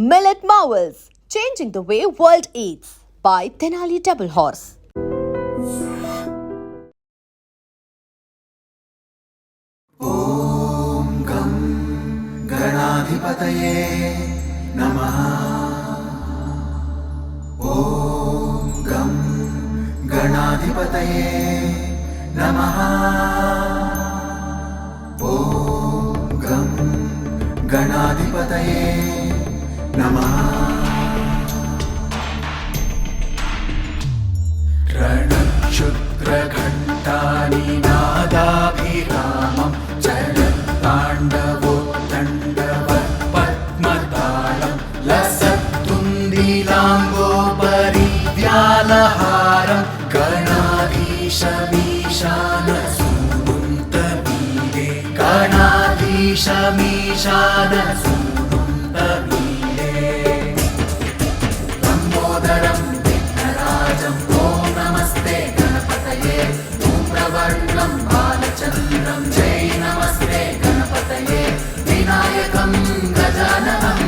Millet Marvels, changing the way world eats by Tenali Double Horse. ॐ गं गणाधिपतये नमः। ॐ गं गणाधिपतये नमः। ॐ गं गणाधिपतये नमः। रणक्षुद्रघण्टानि नादाभिरामं चलत्ताण्डवोत्तण्डवत्पद्मतालं लसत्तुन्दिलाम्बोपरिव्यालहारं गणाधीशमीशानसूनुन्तमीरे गणाधीशमीशानसूनुन्तमीरे लम्बोदरं विघ्नराजं ॐ नमस्ते गणपतये धूम्रवर्णं बालचन्द्रं जय नमस्ते गणपतये विनायकं गजाननं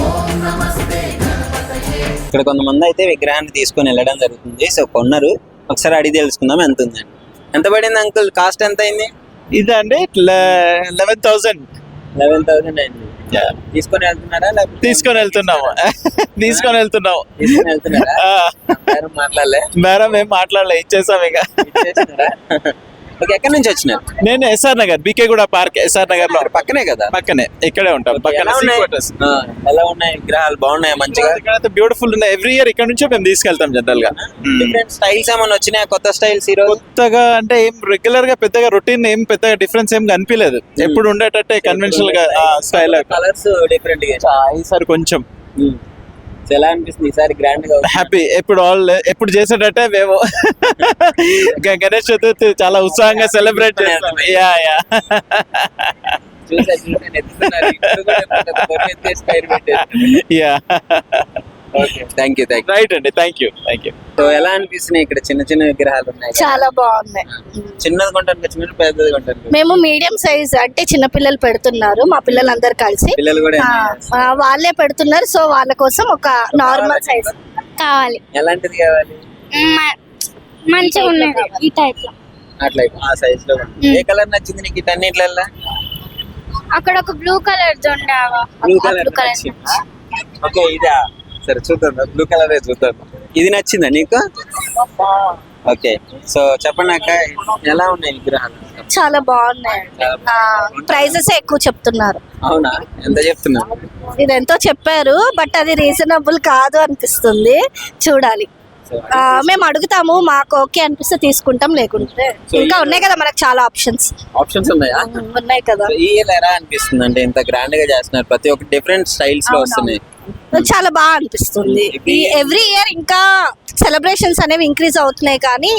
ॐ नमस्ते गणपतये। ఇక్కడ కొంతమంది అయితే విగ్రహాన్ని తీసుకొని వెళ్ళడం జరుగుతుంది. సో కొన్నారు, ఒకసారి అడిగి తెలుసుకుందాం ఎంత ఉందండి. ఎంత పడింది అంకుల్? కాస్ట్ ఎంత అయింది? ఇదండి 11,000 11,000 అయింది. తీసుకొని వెళ్తున్నారా? తీసుకొని వెళ్తున్నాము. తీసుకొని వెళ్తున్నాము. మాట్లాడలే, మేడం ఏం మాట్లాడలే, ఇచ్చేసాం ఇక. ఎక్కడి నుంచి వచ్చినారు? నేను ఎస్ఆర్ నగర్, బీకే కూడా పార్క్, ఎస్ఆర్ నగర్ లో పక్కనే కదా, పక్కనే ఇక్కడే ఉంటాం. ఎలా ఉన్నాయి విగ్రహాలు? బాగున్నాయి మంచిగా? ఇక్కడ బ్యూటిఫుల్ ఉన్నాయి. ఎవ్రీ ఇయర్ ఇక్కడ నుంచే మేము తీసుకెళ్తాం. జనరల్ గా డిఫరెంట్ స్టైల్స్ ఏమైనా వచ్చినాయి? కొత్త స్టైల్స్ ఈ రోజు కొత్తగా అంటే ఏం రెగ్యులర్ గా పెద్దగా రొటీన్ ఏం పెద్దగా డిఫరెన్స్ ఏం కనిపించలేదు. ఎప్పుడు ఉండేటట్టే కన్వెన్షనల్ గా స్టైల్. కలర్స్ డిఫరెంట్ గా ఈసారి కొంచెం ఎలా అనిపిస్తుంది? ఈసారి గ్రాండ్ గా హ్యాపీ. ఎప్పుడు చేసేటట్టే మేము గణేష్ చతుర్థి చాలా ఉత్సాహంగా సెలబ్రేట్ చేస్తాం. Thank you. రైట్ అండి, థ్యాంక్ యూ. సో ఎలా అనిపిస్తున్నాయి ఇక్కడ? చిన్న చిన్న విగ్రహాలు ఉన్నాయి. చాలా బాగున్నాయి. చిన్నది కొంటాను, చిన్న పెద్దది కొంటాను. మేము మీడియం సైజ్ అంటే చిన్న పిల్లలు పెడుతున్నారు, మా పిల్లలందరూ కలిసి పిల్లలు కూడా వాళ్ళే పెడుతున్నారు. సో వాళ్ళ కోసం ఒక నార్మల్ సైజ్ కావాలి. ఎలాంటిది కావాలి? మంచిగా ఉన్నది ఈ టైప్ లో. అట్లా ఆ సైజ్ లో. ఏ కలర్ నచ్చింది నీకు ఇటన్నిట్లల్లా? అక్కడ ఒక blue colour blue colour. Okay, ఇదా? సరే చూద్దాం, బ్లూ కలర్ చూద్దాం. ఇది నచ్చిందా నీకు? ఓకే, సో చెప్పండి అక్క, ఎలా ఉన్నాయి విగ్రహాలు? చాలా బాగున్నాయి. ప్రైజెస్ ఎక్కువ చెప్తున్నారు. అవునా? ఎంత చెప్తున్నారు? ఇది ఎంతో చెప్పారు, బట్ అది రీజనబుల్ కాదు అనిపిస్తుంది. చూడాలి. మేము అడుగుతాము, మాకు ఓకే అనిపిస్తే తీసుకుంటాం, లేకుంటే ఇంకా ఉన్నాయి కదా మనకు చాలా ఆప్షన్స్ ఉన్నాయా? ఉన్నాయి కదా. ఈ ఇయర్ ఎలా అనిపిస్తుంది అంటే ఇంత గ్రాండ్ గా చేస్తున్నారు, ప్రతి ఒక్క డిఫరెంట్ స్టైల్స్ లో వస్తున్నాయి. చాలా బాగా అనిపిస్తుంది. ఎవ్రీ ఇయర్ ఇంకా సెలబ్రేషన్స్ అనేవి ఇంక్రీజ్ అవుతున్నాయి, కానీ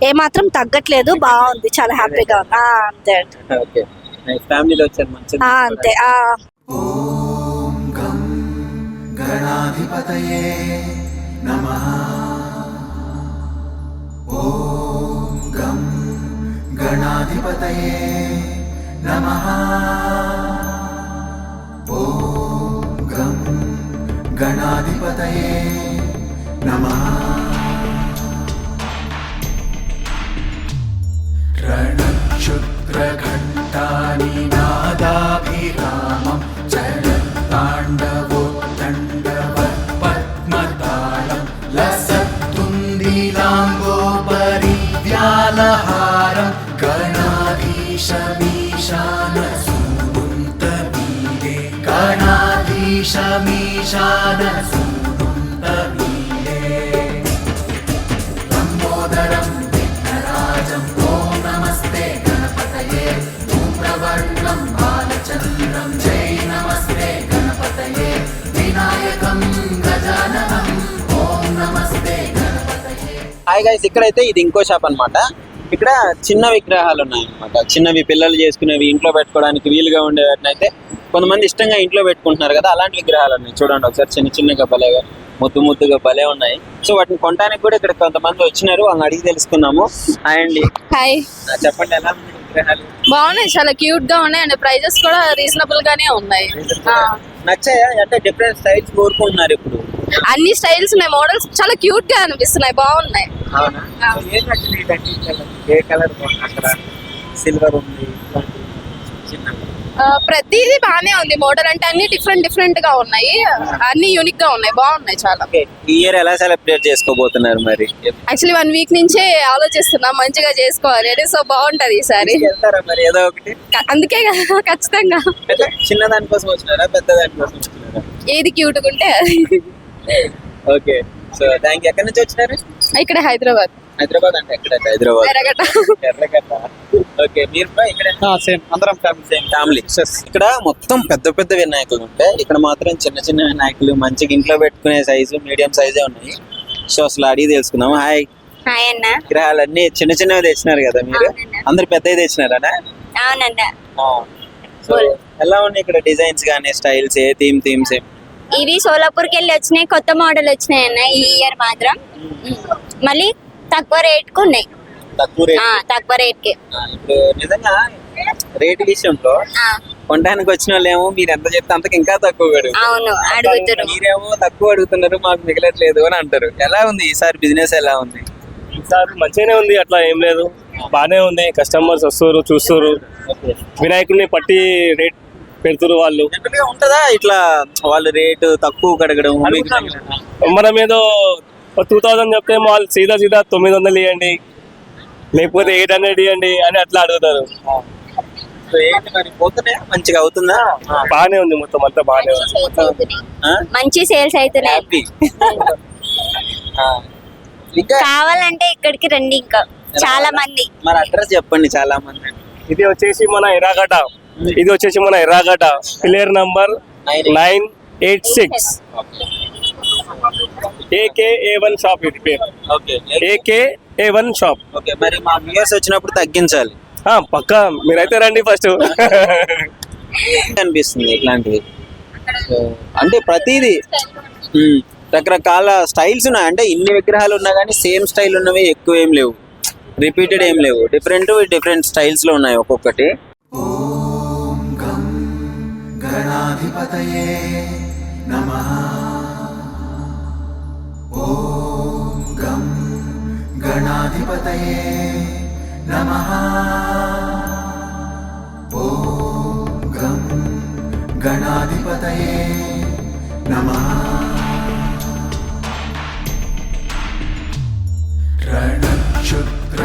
ఏమాత్రం తగ్గట్లేదు. బాగుంది, చాలా హ్యాపీగా ఉంది. అంతే ఓకే, ఫ్యామిలీలో వచ్చారు మంచిది. అంతే. ॐ गं गणाधिपतये नमः। ॐ गं गणाधिपतये नमः। ॐ गं गणाधिपतये नमः। रणक्षुद्रघण्टानि नादाभिरामं चलत्ताण्डवोत्तण्डवत्पद्मतालं लसत्तुन्दिलाम्बोपरिव्यालहारं गणाधीशमीशानसूनुन्तमीरे गणाधीशमीशानसूनुन्तमीरे लम्बोदरं विघ्नराजं ॐ नमस्ते गणपतये धूम्रवर्णं बालचन्द्रं जय नमस्ते गणपतये विनायकं गजाननं ॐ नमस्ते गणपतये। హాయ్ గైస్, ఇక్కడైతే ఇది ఇంకో షాప్ అన్నమాట. ఇక్కడ చిన్న విగ్రహాలు ఉన్నాయి అన్నమాట. చిన్నవి పిల్లలు చేసుకునేవి, ఇంట్లో పెట్టుకోవడానికి వీలుగా ఉండేవాటిని అయితే కొంతమంది ఇష్టంగా ఇంట్లో పెట్టుకుంటున్నారు కదా, అలాంటి విగ్రహాలు ఉన్నాయి. చూడండి ఒకసారి, చిన్న చిన్నగా భలేగా ముద్దుగా భలే ఉన్నాయి. సో వాటిని కొనడానికి కూడా ఇక్కడ కొంతమంది వచ్చినారు, వాళ్ళని అడిగి తెలుసుకున్నాము. హాయ్ అండి. హాయ్, చెప్పండి ఎలా విగ్రహాలు? బాగున్నాయి, చాలా క్యూట్ గా ఉన్నాయి అండ్ ప్రైజెస్ కూడా రీజనబుల్ గానే ఉన్నాయి. నచ్చాయా అంటే డిఫరెంట్ స్టైల్స్ కోరుకుంటున్నారు ఇప్పుడు? అన్ని స్టైల్స్ ఉన్నాయి, మోడల్స్ చాలా క్యూట్ గా అనిపిస్తున్నాయి, బాగున్నాయి. అవునా? ఏం నచ్చింది? ఏ కలర్ అక్కడ సిల్వర్ ఉంది, చిన్న ప్రతిదీ బాగానే ఉంది, మోడల్ అంటే అన్ని డిఫరెంట్ గా ఉన్నాయి, అన్ని యూనిక్ గా ఉన్నాయి, బాగున్నాయి చాలా. ఈ ఇయర్ ఎలా సెలబ్రేట్ చేసుకోబోతున్నారు మరి? యాక్చువల్లీ 1 వీక్ నుంచే ఆలోచిస్తున్నా మంచిగా చేసుకోవాలి అని, సో బాగుంటది ఈసారి. వెళ్తారా మరి ఏదో ఒకటి? అందుకే కదా ఖచ్చితంగా. అంటే చిన్న దానికోసం వచ్చినారా, పెద్ద దానికోసం వచ్చినారా? ఏది క్యూట్ ఉంటే అది. Okay, so thank you. ఎక్కడి నుంచి వచ్చినారు? ఇక్కడ హైదరాబాద్. హైదరాబాద్ అంటే ఎక్కడ? హైదరాబాద్ ఎర్రగడ్డ. ఎర్రగడ్డ. ఓకే, మీరు ఇక్కడ సేమ్ అందరం ఫ్యామిలీ. ఇక్కడ మొత్తం పెద్ద పెద్ద వినాయకులు ఉంటాయి, ఇక్కడ మాత్రం చిన్న చిన్న వినాయకులు మంచిగా ఇంట్లో పెట్టుకునే సైజు, మీడియం సైజే ఉన్నాయి. సో అసలు అడిగి తెలుసుకుందాం. హాయ్ హాయ్ అన్న. విగ్రహాలన్నీ చిన్న చిన్నవి తెచ్చినారు కదా మీరు? అందరు పెద్దవి తెచ్చినారా? అవునన్న. సో ఎలా ఉన్నాయి ఇక్కడ డిజైన్స్ గానీ, స్టైల్స్, ఏ థీమ్స్ ఏం? ఇవి సోలాపూర్కి వెళ్ళి వచ్చినాయి, కొత్త మోడల్ వచ్చినాయి అన్న ఈ ఇయర్ మాత్రం. మళ్ళీ తక్కువ రేట్ కు ఉన్నాయి, తక్కువ రేట్. తక్కువ రేట్ కి. ఇప్పుడు నిజంగా రేట్ విషయంలో కొనడానికి వచ్చిన వాళ్ళేమో మీరు ఎంత చెప్తే అంతకు ఇంకా తక్కువ అవును అడుగుతారు, మీరేమో తక్కువ అడుగుతున్నారు, మాకు మిగలట్లేదు అని అంటారు. ఎలా ఉంది ఈసారి బిజినెస్? ఎలా ఉంది ఈసారి? మంచిగానే ఉంది, అట్లా ఏం లేదు, బాగానే ఉంది. కస్టమర్స్ వస్తారు, చూస్తారు, వినాయకుడిని పట్టి రేట్ పెడుతురు వాళ్ళు. జనరల్గా ఉంటుందా ఇట్లా వాళ్ళు రేటు తక్కువ కడగడం? మనం ఏదో 2000 చెప్తే వాళ్ళు సీదా 900 ఇవ్వండి, లేకపోతే 800 ఇవ్వండి అని అట్లా అడుగుతారు. సో ఏంటి మరి, పోతున్నాయా? మంచిగా అవుతుందా? బాగానే ఉంది, మొత్తం అంతా బాగానే ఉంది. మంచి సేల్స్ అవుతున్నాయి. హ్యాపీ. ఇంకా కావాలంటే ఇక్కడికి రండి, ఇంకా చాలా మంది. మరి అడ్రస్ చెప్పండి, చాలా మంది. ఇది వచ్చేసి మన ఎర్రగడ్డ, పిల్లర్ నంబర్ 986, AK-A1 షాప్. ఇది పేరు ఓకే, AK-A1 షాప్. ఓకే. మరి మా వ్యూయర్స్ వచ్చినప్పుడు తగ్గించాలి. పక్కా మీరైతే రండి ఫస్ట్. అనిపిస్తుంది ఇట్లాంటివి. సో అంటే ప్రతిదీ రకరకాల స్టైల్స్ ఉన్నాయి. అంటే ఇన్ని విగ్రహాలు ఉన్నా కానీ సేమ్ స్టైల్ ఉన్నవి ఎక్కువ ఏం లేవు, రిపీటెడ్ ఏం లేవు, డిఫరెంట్ స్టైల్స్ లో ఉన్నాయి ఒక్కొక్కటి. ఓం గం గణాధిపతయే నమః. ఓం గం గణాధిపతయే నమః. ఓం గం గణాధిపతయే నమః.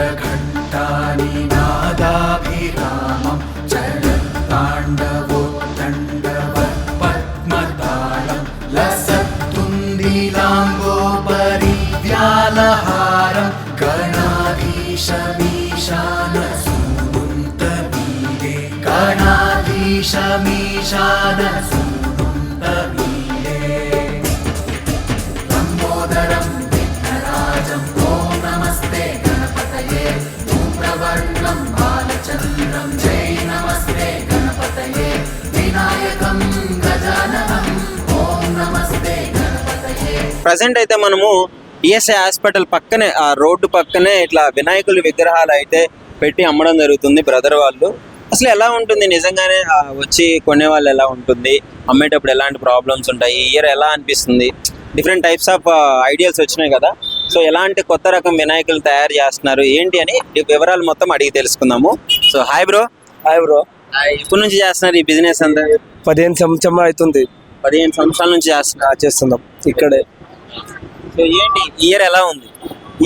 रणक्षुद्रघण्टानि नादाभिरामं चलत्ताण्डवोत्तण्डवत्पद्मतालं लसत्तुन्दिलाम्बोपरिव्यालहारं गणाधीशमीशानसूनुन्तमीरे लम्बोदरं विघ्नराजं ॐ नमस्ते गणपतये. धूम्रवर्णं बालचन्द्रं जय नमस्ते गणपतये. विनायकं गजाननं ॐ नमस्ते गणपतये. ప్రజెంట్ అయితే మనము ఈఎస్ఐ హాస్పిటల్ పక్కనే, ఆ రోడ్డు పక్కనే ఇట్లా వినాయకుల విగ్రహాలు అయితే పెట్టి అమ్మడం జరుగుతుంది బ్రదర్ వాళ్ళు. అసలు ఎలా ఉంటుంది నిజంగానే వచ్చి కొనే వాళ్ళు, ఎలా ఉంటుంది అమ్మేటప్పుడు, ఎలాంటి ప్రాబ్లమ్స్ ఉంటాయి, ఈ ఇయర్ ఎలా అనిపిస్తుంది? డిఫరెంట్ టైప్స్ ఆఫ్ ఐడియాస్ వచ్చినాయి కదా. సో ఎలాంటి కొత్త రకం వినాయకులు తయారు చేస్తున్నారు ఏంటి అని వివరాలు మొత్తం అడిగి తెలుసుకుందాము. So hi bro. ఎప్పటి నుంచి చేస్తున్నారు ఈ బిజినెస్ అంతా? 15 సంవత్సరం అవుతుంది. 15 సంవత్సరాల నుంచి చేస్తున్నాం ఇక్కడే. సో ఏంటి ఈ ఇయర్ ఎలా ఉంది?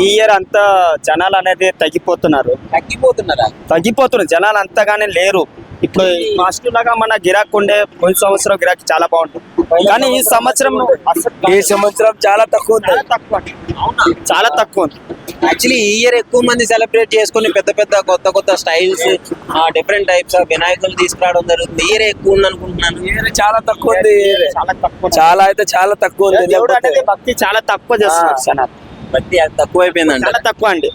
ఈ ఇయర్ అంతా జనాలు అనేది తగ్గిపోతున్నారు జనాలు అంతగానే లేరు. ఇప్పుడు ఫస్ట్ లాగా మన గిరాక్ ఉండే, పోయిన సంవత్సరం గిరాకీ చాలా బాగుంటుంది, కానీ ఈ సంవత్సరం చాలా తక్కువ ఉంది. చాలా తక్కువ ఉంది. యాక్చువల్లీ ఈ ఇయర్ ఎక్కువ మంది సెలబ్రేట్ చేసుకుని పెద్ద కొత్త స్టైల్స్, డిఫరెంట్ టైప్స్ ఆఫ్ వినాయకులు తీసుకురావడం జరుగుతుంది. ఈ ఇయర్ ఎక్కువ ఉంది అనుకుంటున్నాను. చాలా తక్కువ ఉంది, చాలా తక్కువ ఉంది. దేవుడు అనేది భక్తి చాలా తక్కువ చేస్తున్నారు జనాలు. బట్టి అది తక్కువ అయిపోయిందంట. చాలా తక్కువ అండి.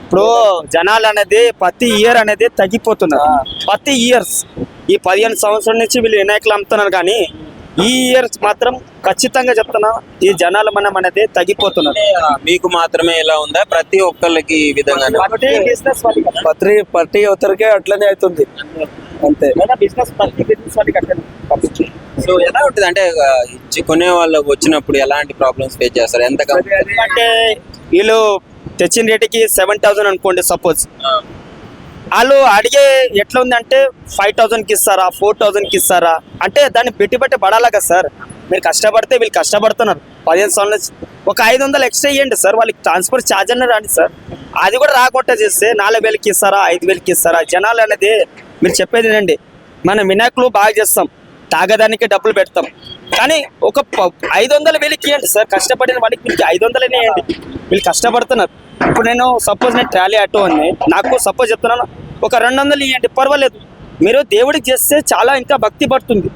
ఇప్పుడు జనాలు అనేది ప్రతి ఇయర్ అనేది తగ్గిపోతున్నారు. ప్రతి ఇయర్స్ ఈ 15 సంవత్సరాల నుంచి వీళ్ళు వినాయకులు అమ్ముతున్నారు, కానీ ఈ ఇయర్ మాత్రం ఖచ్చితంగా చెప్తున్నా ఈ జనాలు మనం అనేది తగ్గిపోతున్నారు. మీకు మాత్రమే ఎలా ఉందా? ప్రతి ఒక్కళ్ళకి ఈ విధంగా ప్రతి ఒక్కరికి అట్లనే అవుతుంది. అంతే బిజినెస్ ప్రతి బిజినెస్ వాళ్ళకి అట్లా పంపించు. సో ఎలా ఉంటుంది అంటే కొనే వాళ్ళు వచ్చినప్పుడు ఎలాంటి ప్రాబ్లమ్స్ ఫేస్ చేస్తారు? ఎంత అంటే వీళ్ళు తెచ్చిన రేటుకి 7,000 అనుకోండి సపోజ్, వాళ్ళు అడిగే ఎట్లా ఉందంటే 5,000కి ఇస్తారా 4,000కి ఇస్తారా అంటే దాన్ని పెట్టి పడాలా కదా సార్. మీరు కష్టపడితే వీళ్ళు కష్టపడుతున్నారు 15 సంవత్సరాల నుంచి, ఒక 500 ఎక్స్ట్రా ఇవ్వండి సార్, వాళ్ళకి ట్రాన్స్పోర్ట్ ఛార్జ్ అన్న రాండి సార్. అది కూడా రాకుండా చేస్తే 4,000కి ఇస్తారా 5,000కి ఇస్తారా? జనాలు అనేది మీరు చెప్పేది ఏంటండి, మనం వినాయకులు బాగా చేస్తాం, తాగడానికి డబ్బులు పెడతాం, కానీ ఒక 500 వేలకి ఇవ్వండి సార్. కష్టపడిన వాడికి వీళ్ళకి 500 ఇవ్వండి, వీళ్ళు కష్టపడుతున్నారు. ఇప్పుడు నేను ట్రాలీ ఆటో ఉంది, నాకు సపోజ్ చెప్తున్నాను ఒక 200 ఇవ్వండి పర్వాలేదు. మీరు దేవుడికి చేస్తే చాలా ఇంకా భక్తి పడుతుంది.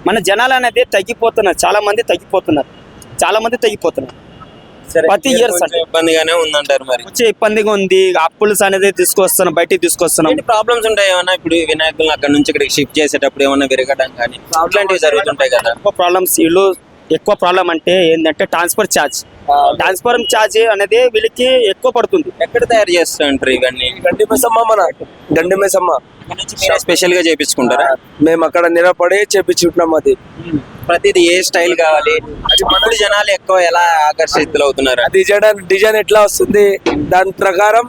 మన జనాలు అనేది తగ్గిపోతున్నారు, చాలా మంది తగ్గిపోతున్నారు. ప్రతి ఇయర్స్ ఇబ్బందిగానే ఉందంటారు. మరి వచ్చే ఇబ్బందిగా ఉంది. అప్పులు అనేది తీసుకొస్తున్నాం, బయటికి తీసుకొస్తున్నాం. ప్రాబ్లమ్స్ ఉంటాయి ఏమన్నా? ఇప్పుడు వినాయకులను అక్కడ నుంచి ఇక్కడికి షిఫ్ట్ చేసేటప్పుడు ఏమన్నా విరగడం కానీ ఇట్లాంటివి జరుగుతుంటాయి కదా. ఎక్కువ ప్రాబ్లం అంటే ఏంటంటే ట్రాన్స్ఫర్ ఛార్జ్ అనేది వీళ్ళకి ఎక్కువ పడుతుంది. ఎక్కడ తయారు చేస్తుంటారు ఇవన్నీ? గండి మేసమ్మ స్పెషల్ గా చేపించుకుంటారా? మేము అక్కడ నిలబడి చేపించుకుంటున్నాం. అది ప్రతిది ఏ స్టైల్ కావాలి, అది ఇప్పుడు జనాలు ఎక్కువ ఎలా ఆకర్షితులు అవుతున్నారు? డిజైన్ ఎట్లా వస్తుంది దాని ప్రకారం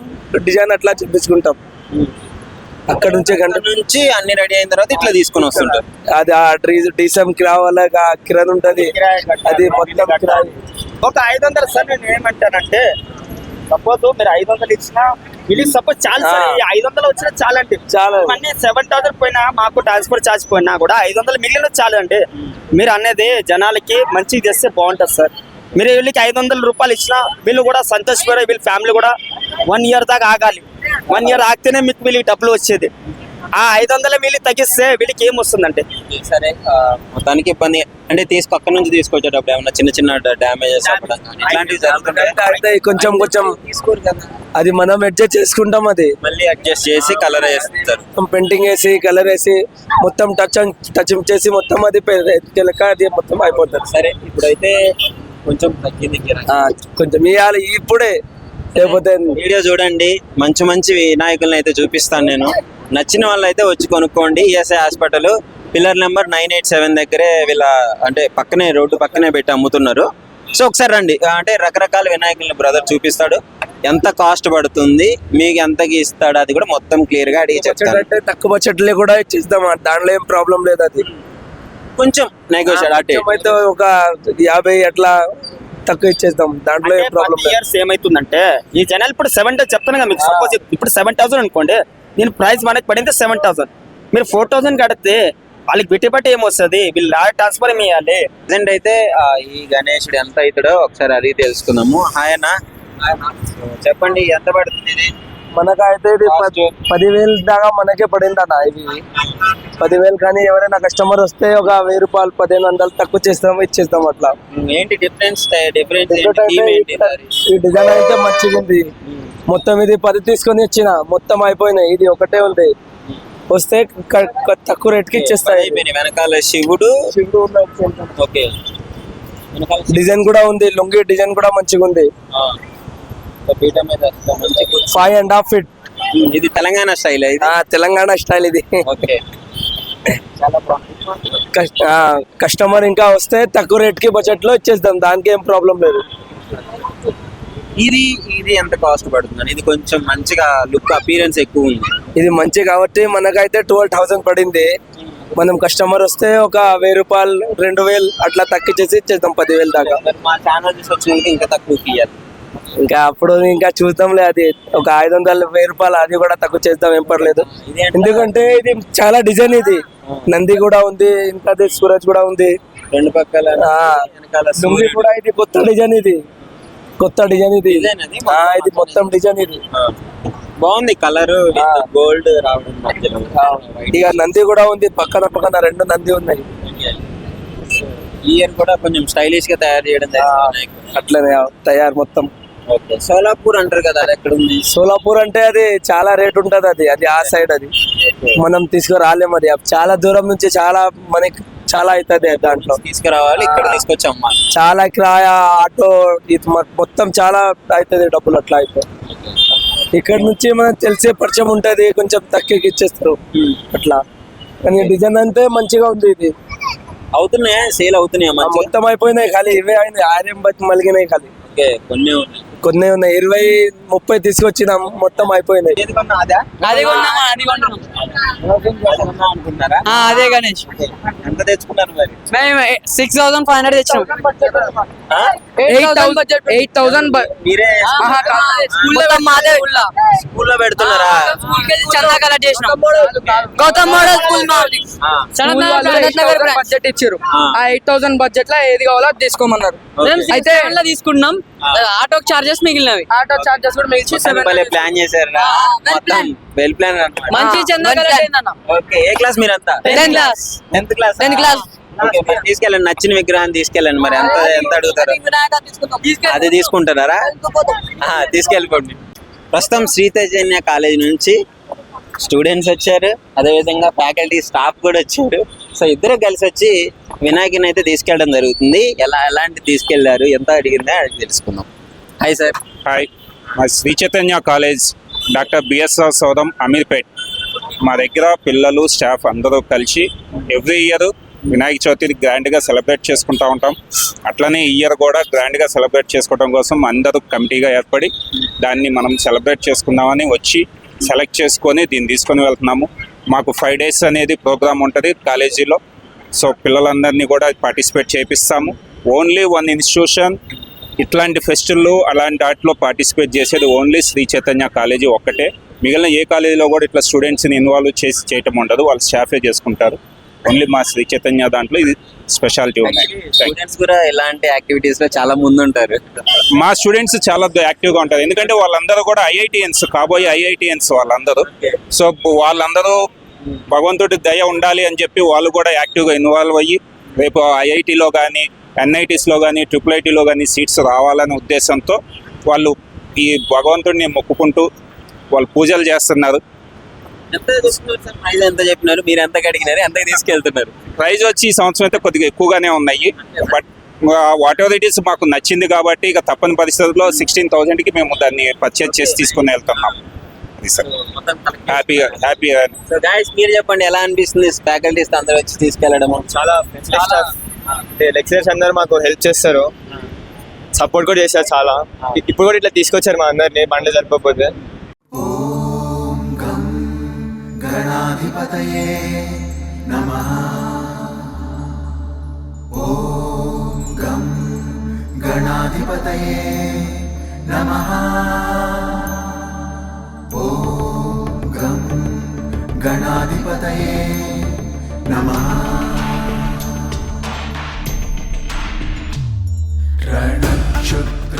డిజైన్ అట్లా చేపించుకుంటాం. అక్కడ నుంచి గంట నుంచి అన్ని రెడీ అయిన తర్వాత ఇట్లా తీసుకొని వస్తుంటారు. అది ఆ డీసెం కిరాయి కిరాయి ఉంటది, అది మొత్తం కిరాయి. ఒక 500 సార్. నేను ఏమంటానంటే సపోజ్ మీరు 500 ఇచ్చినా వీళ్ళకి సపోజ్ చాలా సార్, 500 వచ్చినా చాలండి. చాలా 7,000 పోయినా మాకు ట్రాన్స్పోర్ట్ ఛార్జ్ పోయినా కూడా 500 మిగిలిన చాలండి. మీరు అనేది జనాలకి మంచిగా చేస్తే బాగుంటుంది సార్. మీరు వీళ్ళకి 500 రూపాయలు ఇచ్చినా వీళ్ళు కూడా సంతోషపడే, వీళ్ళ ఫ్యామిలీ కూడా 1 ఇయర్ దాకా ఆగాలి. 1 ఇయర్ ఆగితేనే మీకు వీళ్ళకి డబ్బులు వచ్చేది. ఆ 500 వీళ్ళకి తగ్గిస్తే వీళ్ళకి ఏం వస్తుందంటే సరే మొత్తానికి ఇబ్బంది అంటే అక్కడ నుంచి తీసుకొచ్చేటప్పుడు ఏమన్నా చిన్న డ్యామేజెస్ ఇట్లాంటివి జరుగుతుంటాయి. కొంచెం తీసుకోరు కదా, అది మనం అడ్జస్ట్ చేసుకుంటాం. అది మళ్ళీ అడ్జస్ట్ చేసి కలర్ వేస్తారు, పెయింటింగ్ వేసి కలర్ వేసి మొత్తం టచ్ చేసి మొత్తం అది అది మొత్తం అయిపోతుంది. సరే ఇప్పుడైతే కొంచెం తగ్గింది, కొంచెం ఇవ్వాలి ఇప్పుడే, లేకపోతే వీడియో చూడండి. మంచి వినాయకులను అయితే చూపిస్తాను నేను. నచ్చిన వాళ్ళు అయితే వచ్చి కొనుక్కోండి. ఈఎస్ఐ హాస్పిటల్ పిల్లర్ నెంబర్ 987 దగ్గరే వీళ్ళ అంటే పక్కనే రోడ్డు పక్కనే పెట్టి అమ్ముతున్నారు. సో ఒకసారి రండి, అంటే రకరకాల వినాయకులను బ్రదర్ చూపిస్తాడు, ఎంత కాస్ట్ పడుతుంది, మీకు ఎంతకి ఇస్తాడు, అది కూడా మొత్తం క్లియర్ గా అడిగి చెప్తాడు. తక్కువ బడ్జెట్లో కూడా ఇచ్చిద్దాం, దాంట్లో ఏం ప్రాబ్లం లేదు. అది కొంచెం నెగోషియేట్ అయితే ఒక 50 అట్లా తక్కువ ఇచ్చేస్తాం, దాంట్లో ఏం ప్రాబ్లం లేదు. ఇయర్స్ ఏమైతుందంటే ఈ జనాలు ఇప్పుడు 7,000 చెప్తాను కదా మీకు. సపోజ్ ఇప్పుడు 7,000 అనుకోండి, నేను ప్రైస్ మనకి పడింది 7,000, మీరు 4,000 కడితే వాళ్ళకి బిట్టి ఏమొస్తుంది, వీళ్ళు ట్రాన్స్ఫర్ ఏమి ఇవ్వాలి. ప్రజెంట్ అయితే ఈ గణేశుడు ఎంత అవుతాడో ఒకసారి అడిగి తెలుసుకుందాము. హాయ్ అన్న, చెప్పండి ఎంత పడుతుంది ఇది? మనకైతే ఇది 10,000 దాకా మనకే పడింది అన్న. ఇది 10,000, కానీ ఎవరైనా కస్టమర్ వస్తే ఒక 1,000 రూపాయలు 1,500 తక్కువ ఇచ్చేస్తాం అట్లా. ఏంటి డిఫరెన్స్? ఈ డిజైన్ అయితే మంచిగా ఉంది. మొత్తం ఇది 10 తీసుకొని ఇచ్చిన, మొత్తం అయిపోయినాయి. ఇది ఒకటే ఉంది, వస్తే తక్కువ రేట్కి ఇచ్చేస్తాయి. వెనకాల శివుడు ఓకే, డిజైన్ కూడా ఉంది, లొంగి డిజైన్ కూడా మంచిగా ఉంది. 5.5 feet. ఇది తెలంగాణ స్టైల్, తెలంగాణ స్టైల్ ఇది. ఓకే, కస్టమర్ ఇంకా వస్తే తక్కువ రేట్ కి బడ్జెట్ లో ఇచ్చేస్తాం, దానికి ఏం ప్రాబ్లం లేదు. ఇది ఎంత కాస్ట్ పడుతుంది? ఇది కొంచెం మంచిగా లుక్ అపీరెన్స్ ఎక్కువ ఉంది. ఇది మంచి కాబట్టి మనకైతే 12,000 పడింది. మనం కస్టమర్ వస్తే ఒక 1,000 రూపాయలు 2,000 అట్లా తగ్గించేసి ఇచ్చేస్తాం 10,000 దాకా. మా ఛానల్ వచ్చినందుకు ఇంకా తక్కువ ఇయ్యాలి. ఇంకా అప్పుడు ఇంకా చూద్దాంలే, అది ఒక 500 1,000 రూపాయలు అది కూడా తక్కువ చేద్దాం, ఏం పర్లేదు. ఎందుకంటే ఇది చాలా డిజైన్, ఇది నంది కూడా ఉంది, ఇంకా సూరజ్ కూడా ఉంది, రెండు పక్కల లుంగి కూడా. ఇది కొత్త డిజైన్, ఇది ఇది మొత్తం డిజైన్. ఇది బాగుంది, కలర్ గోల్డ్ రావడం మధ్యలో. ఇక నంది కూడా ఉంది, పక్కన 2 నంది ఉన్నాయి. ఈ ఇయర్ కూడా కొంచెం స్టైలిష్ గా తయారు చేయడం అట్లనే తయారు మొత్తం. సోలాపూర్ అంటారు కదా, అది ఎక్కడ ఉంది? సోలాపూర్ అంటే అది చాలా రేట్ ఉంటది, అది ఆ సైడ్, అది మనం తీసుకురాలేము. అది చాలా దూరం నుంచి మనకి చాలా అవుతుంది, దాంట్లో తీసుకురావాలి, ఇక్కడ తీసుకొచ్చి అమ్మాలి. చాలా కిరాయ, ఆటో, ఇది మొత్తం చాలా అవుతుంది డబ్బులు. అట్లా అయితే ఇక్కడ నుంచి మనకు తెలిసే పరిచయం ఉంటది, కొంచెం తక్కువకి ఇచ్చేస్తారు అట్లా. కానీ డిజైన్ అంటే మంచిగా ఉంది ఇది. అవుతున్నాయా, సేల్ అవుతున్నాయా మంచిగా? మొత్తం అయిపోయినాయి, ఖాళీ ఇవే అయినాయి, ఆర్యం బట్టి మలిగినాయి ఖాళీ. ఓకే, కొన్ని ఉన్నాయి. కొన్ని ఉన్నాయి, 20-30 తీసుకొచ్చినాం, మొత్తం అయిపోయినాయి. ఏది కొన్నా అదా? అనుకుంటారా? అదే గణేష్ ఎంత తెచ్చుకున్నారు మరి? మేము 6,500 తెచ్చినాం. ఆ? 8,000 మీరే మొత్తం మాదే. స్కూల్లో పెడుతున్నారా? చందా కలెక్ట్ చేసినాం. గౌతమ్ మోడల్ స్కూల్ బడ్జెట్ ఇచ్చారు. ఆ 8,000 బడ్జెట్ లో ఏది కావాలో అది తీసుకోమన్నారు. అయితే తీసుకున్నాం. ఆటో చార్జెస్ మిగిలినవి, ఆటో చార్జెస్ కూడా మిగిల్చి ప్లాన్ చేశారు. మొత్తం వెల్ ప్లాన్ అన్నమాట. మంచి చందా కలెక్ట్. ఓకే, ఏ క్లాస్ మీరు అంతా? 10th class. ఓకే, మరి తీసుకెళ్ళండి, నచ్చిన విగ్రహాన్ని తీసుకెళ్ళండి. మరి ఎంత అడుగుతారు? అది తీసుకుంటారా? తీసుకెళ్ళిపోండి. ప్రస్తుతం శ్రీ చైతన్య కాలేజ్ నుంచి స్టూడెంట్స్ వచ్చారు, అదేవిధంగా ఫ్యాకల్టీ స్టాఫ్ కూడా వచ్చారు. సో ఇద్దరు కలిసి వచ్చి వినాయకుని అయితే తీసుకెళ్ళడం జరుగుతుంది. ఎలాంటి తీసుకెళ్లారు, ఎంత అడిగిందో అది తెలుసుకుందాం. Hi sir. హాయ్, మా Sri Chaitanya college doctor BSR Soudham Ameerpet. మా దగ్గర పిల్లలు స్టాఫ్ అందరూ కలిసి ఎవ్రీ ఇయర్ వినాయక చవితిని గ్రాండ్గా సెలబ్రేట్ చేసుకుంటూ ఉంటాం. అట్లనే ఈ ఇయర్ కూడా గ్రాండ్గా సెలబ్రేట్ చేసుకోవడం కోసం అందరూ కమిటీగా ఏర్పడి దాన్ని మనం సెలబ్రేట్ చేసుకుందామని వచ్చి సెలెక్ట్ చేసుకొని దీన్ని తీసుకొని వెళ్తున్నాము. మాకు 5 days అనేది ప్రోగ్రామ్ ఉంటుంది కాలేజీలో. సో పిల్లలందరినీ కూడా పార్టిసిపేట్ చేపిస్తాము. ఓన్లీ వన్ ఇన్స్టిట్యూషన్ ఇట్లాంటి ఫెస్టివల్ అలాంటి వాటిలో పార్టిసిపేట్ చేసేది ఓన్లీ శ్రీ చైతన్య కాలేజీ ఒక్కటే. మిగిలిన ఏ కాలేజీలో కూడా ఇట్లా స్టూడెంట్స్ని ఇన్వాల్వ్ చేయటం ఉండదు, వాళ్ళు స్టాఫే చేసుకుంటారు. ఓన్లీ మా శ్రీ చైతన్య దాంట్లో ఇది స్పెషాలిటీ ఉన్నాయి. స్టూడెంట్స్ కూడా ఇలాంటి యాక్టివిటీస్ లో చాలా ముందు ఉంటారు. మా స్టూడెంట్స్ చాలా యాక్టివ్గా ఉంటారు, ఎందుకంటే వాళ్ళందరూ కూడా ఐఐటిఎన్స్, కాబోయే ఐఐటిఎన్స్ వాళ్ళందరూ. సో వాళ్ళందరూ భగవంతుడి దయ ఉండాలి అని చెప్పి వాళ్ళు కూడా యాక్టివ్గా ఇన్వాల్వ్ అయ్యి రేపు ఐఐటిలో కానీ ఎన్ఐటీస్లో కానీ IIITలో కానీ సీట్స్ రావాలనే ఉద్దేశంతో వాళ్ళు ఈ భగవంతుడిని మొక్కుకుంటూ వాళ్ళు పూజలు చేస్తున్నారు. ఎంత తీసుకున్నారు సార్? ప్రైజ్ ఎంత చెప్పినారు, మీరు ఎంత అడిగినారు, ఎంతకి తీసుకెళ్తున్నారు? ప్రైజ్ వచ్చి ఈ సంవత్సరం అయితే కొద్దిగా ఎక్కువగానే ఉన్నాయి. But what ever it is మాకు నచ్చింది కాబట్టి ఇక తప్పని పరిస్థితుల్లో 16,000కి మేము దాన్ని పర్చేజ్ చేసి తీసుకుని వెళ్తున్నాం. అది సార్, హ్యాపీగా. సో గైస్, మీరు చెప్పండి, ఎలా అనిపిస్తుంది ఫ్యాకల్టీస్ అందరూ వచ్చి తీసుకెళ్ళడం? చాలా లెక్చరర్స్ అందరూ మాకు హెల్ప్ చేస్తారు, సపోర్ట్ కూడా చేస్తారు చాలా. ఇప్పుడు కూడా ఇట్లా తీసుకొచ్చారు మా అందరినీ బండ్లు సరిపోతే. ఓం గం గణాధిపతయే నమః. ఓం గం గణాధిపతయే నమః. ఓం గం గణాధిపతయే నమః.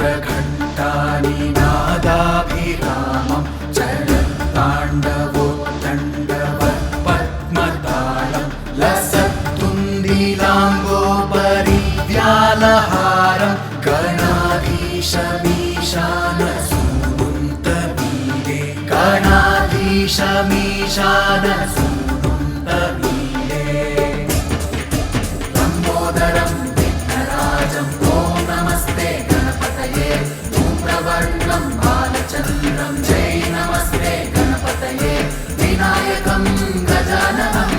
रणक्षुद्रघण्टानि नादाभिरामं चलत्ताण्डवोत्तण्डवत्पद्मतालं लसत्तुन्दिलाम्बोपरिव्यालहारं गणाधीशमीशानसूनुन्तमीडे गणाधीशमीशानसूनुन्तमीडे. लम्बोदरं विघ्नराजं ॐ नमस्ते गणपतये. धूम्रवर्णं बालचन्द्रं जय नमस्ते गणपतये. विनायकं गजाननं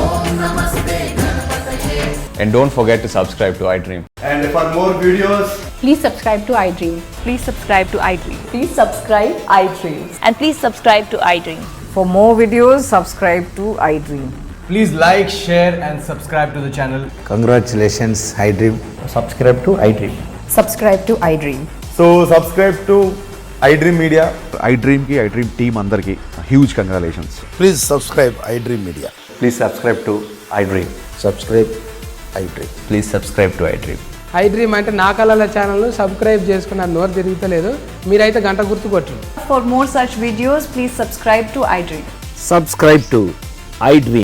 ॐ नमस्ते गणपतये. And don't forget to subscribe to iDream. And for more videos, please subscribe to iDream. Please subscribe to iDream. Please subscribe iDream. And please subscribe to iDream. For more videos, subscribe to iDream. Please like, share and subscribe to the channel. Congratulations, iDream. Subscribe to iDream. Subscribe to iDream. So subscribe to iDream Media. iDream ki iDream team andarki huge congratulations. Please subscribe iDream Media. Please subscribe to iDream. Subscribe iDream. Please subscribe to iDream. iDream అంటే నా కళల channel subscribe చేసుకున్న నోరు తిరుగుతలేదు, మీరైతే గంట గుర్తు కొట్టండి. For more such videos, please subscribe to iDream. Subscribe to iDream.